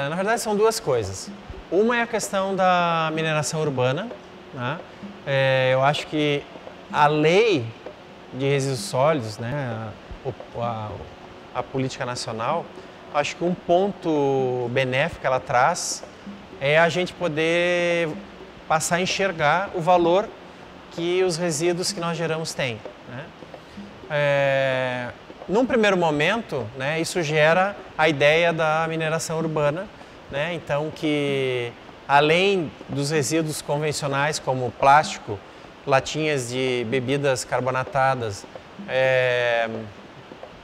Na verdade, são duas coisas. Uma é a questão da mineração urbana, né? Eu acho que a lei de resíduos sólidos, né, a política nacional, acho que um ponto benéfico que ela traz é a gente poder passar a enxergar o valor que os resíduos que nós geramos têm, né? Num primeiro momento, né, isso gera a ideia da mineração urbana, né? Então, que além dos resíduos convencionais como plástico, latinhas de bebidas carbonatadas,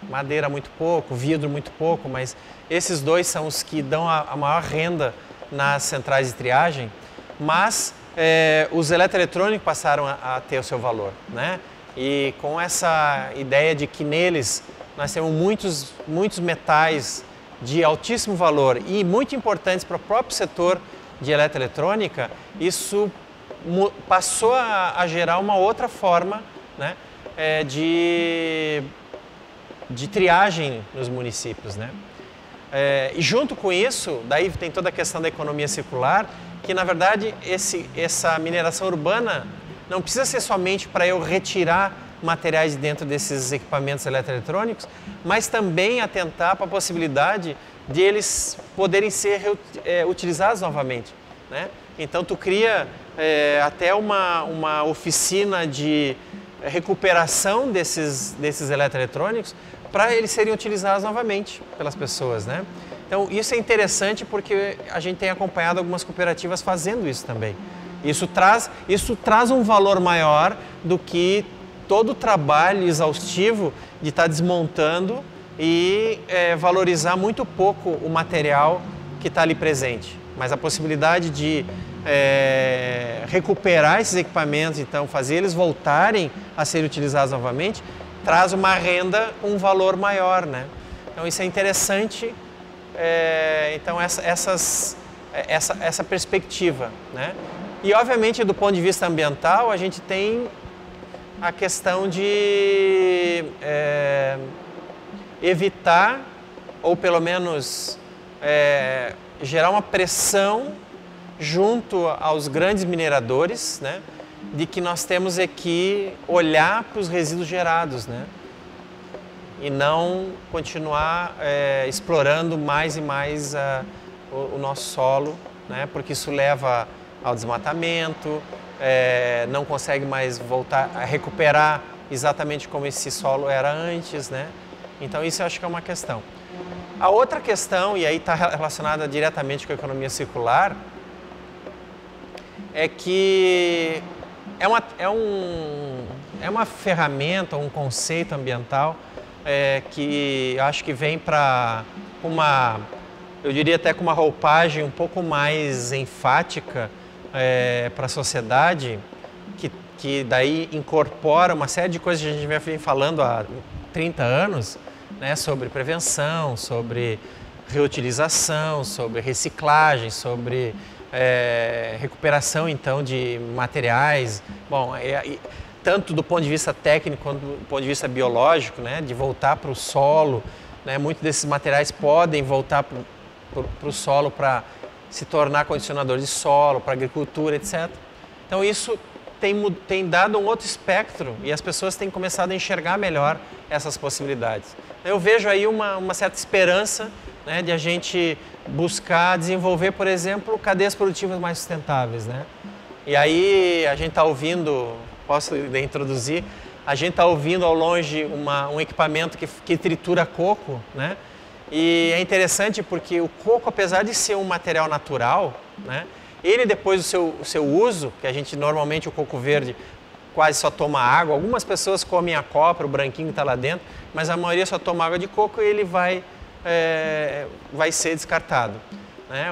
madeira muito pouco, vidro muito pouco, mas esses dois são os que dão a maior renda nas centrais de triagem, mas os eletroeletrônicos passaram a ter o seu valor, né? E com essa ideia de que neles nós temos muitos metais de altíssimo valor e muito importantes para o próprio setor de eletroeletrônica, isso passou a gerar uma outra forma, né, de triagem nos municípios, né? E junto com isso, daí tem toda a questão da economia circular, que na verdade essa mineração urbana não precisa ser somente para eu retirar materiais de dentro desses equipamentos eletroeletrônicos, mas também atentar para a possibilidade de eles poderem ser utilizados novamente, né? Então tu cria até uma oficina de recuperação desses eletroeletrônicos para eles serem utilizados novamente pelas pessoas, né? Então isso é interessante porque a gente tem acompanhado algumas cooperativas fazendo isso também. Isso traz um valor maior do que todo o trabalho exaustivo de estar desmontando e valorizar muito pouco o material que está ali presente. Mas a possibilidade de recuperar esses equipamentos, então fazer eles voltarem a ser utilizados novamente, traz uma renda com um valor maior, né? Então isso é interessante, então essa perspectiva, né? E obviamente do ponto de vista ambiental a gente tem a questão de evitar ou pelo menos gerar uma pressão junto aos grandes mineradores, né, de que nós temos que olhar para os resíduos gerados, né, e não continuar explorando mais e mais o nosso solo, né, porque isso leva ao desmatamento, não consegue mais voltar a recuperar exatamente como esse solo era antes, né? Então isso eu acho que é uma questão. A outra questão, e aí está relacionada diretamente com a economia circular, é que é uma ferramenta, um conceito ambiental que eu acho que vem para eu diria até com uma roupagem um pouco mais enfática para a sociedade, que daí incorpora uma série de coisas que a gente vem falando há 30 anos, né, sobre prevenção, sobre reutilização, sobre reciclagem, sobre recuperação então de materiais, bom, tanto do ponto de vista técnico quanto do ponto de vista biológico, né, de voltar para o solo, né, muitos desses materiais podem voltar para o solo para se tornar condicionador de solo, para agricultura, etc. Então isso tem dado um outro espectro e as pessoas têm começado a enxergar melhor essas possibilidades. Eu vejo aí uma certa esperança, né, de a gente buscar desenvolver, por exemplo, cadeias produtivas mais sustentáveis, né? E aí a gente está ouvindo, posso introduzir, a gente está ouvindo ao longe um equipamento que tritura coco, né? E é interessante porque o coco, apesar de ser um material natural, né, ele depois do seu uso, que a gente normalmente o coco verde quase só toma água, algumas pessoas comem a copra, o branquinho que está lá dentro, mas a maioria só toma água de coco e ele vai ser descartado, né?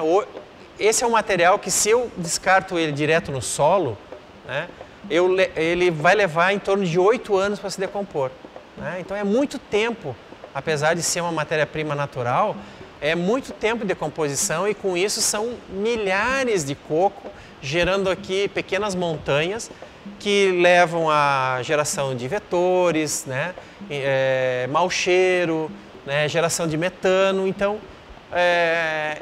Esse é um material que se eu descarto ele direto no solo, né, ele vai levar em torno de 8 anos para se decompor, né? Então é muito tempo, apesar de ser uma matéria-prima natural, é muito tempo de decomposição e com isso são milhares de coco gerando aqui pequenas montanhas que levam à geração de vetores, né, mau cheiro, né, geração de metano. Então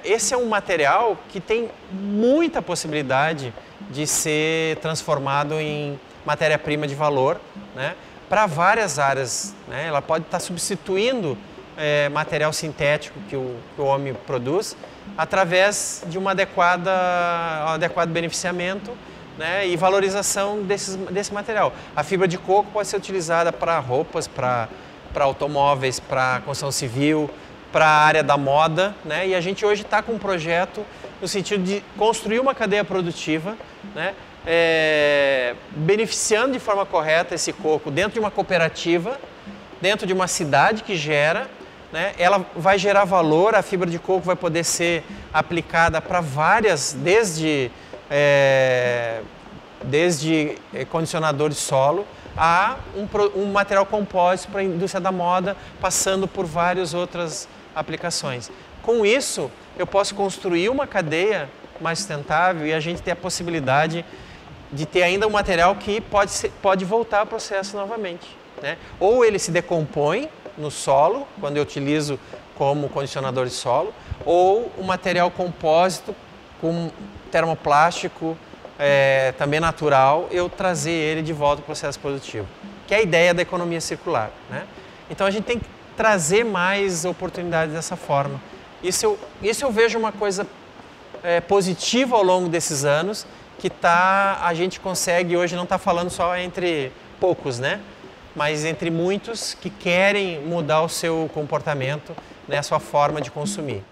esse é um material que tem muita possibilidade de ser transformado em matéria-prima de valor, né, para várias áreas, né? Ela pode estar substituindo material sintético que o homem produz através de um adequado beneficiamento, né, e valorização desse material. A fibra de coco pode ser utilizada para roupas, para automóveis, para construção civil, para a área da moda, né? E a gente hoje está com um projeto no sentido de construir uma cadeia produtiva, né, beneficiando de forma correta esse coco dentro de uma cooperativa, dentro de uma cidade que gera, né? Ela vai gerar valor, a fibra de coco vai poder ser aplicada para várias, desde condicionador de solo a um material compósito para a indústria da moda, passando por várias outras aplicações. Com isso, eu posso construir uma cadeia mais sustentável e a gente ter a possibilidade de ter ainda um material que pode voltar ao processo novamente, né? Ou ele se decompõe no solo, quando eu utilizo como condicionador de solo, ou o material compósito com termoplástico, também natural, eu trazer ele de volta ao processo produtivo, que é a ideia da economia circular, né? Então a gente tem que trazer mais oportunidades dessa forma. Isso eu vejo uma coisa positiva ao longo desses anos, que a gente consegue hoje, não está falando só entre poucos, né? Mas entre muitos que querem mudar o seu comportamento, né, a sua forma de consumir.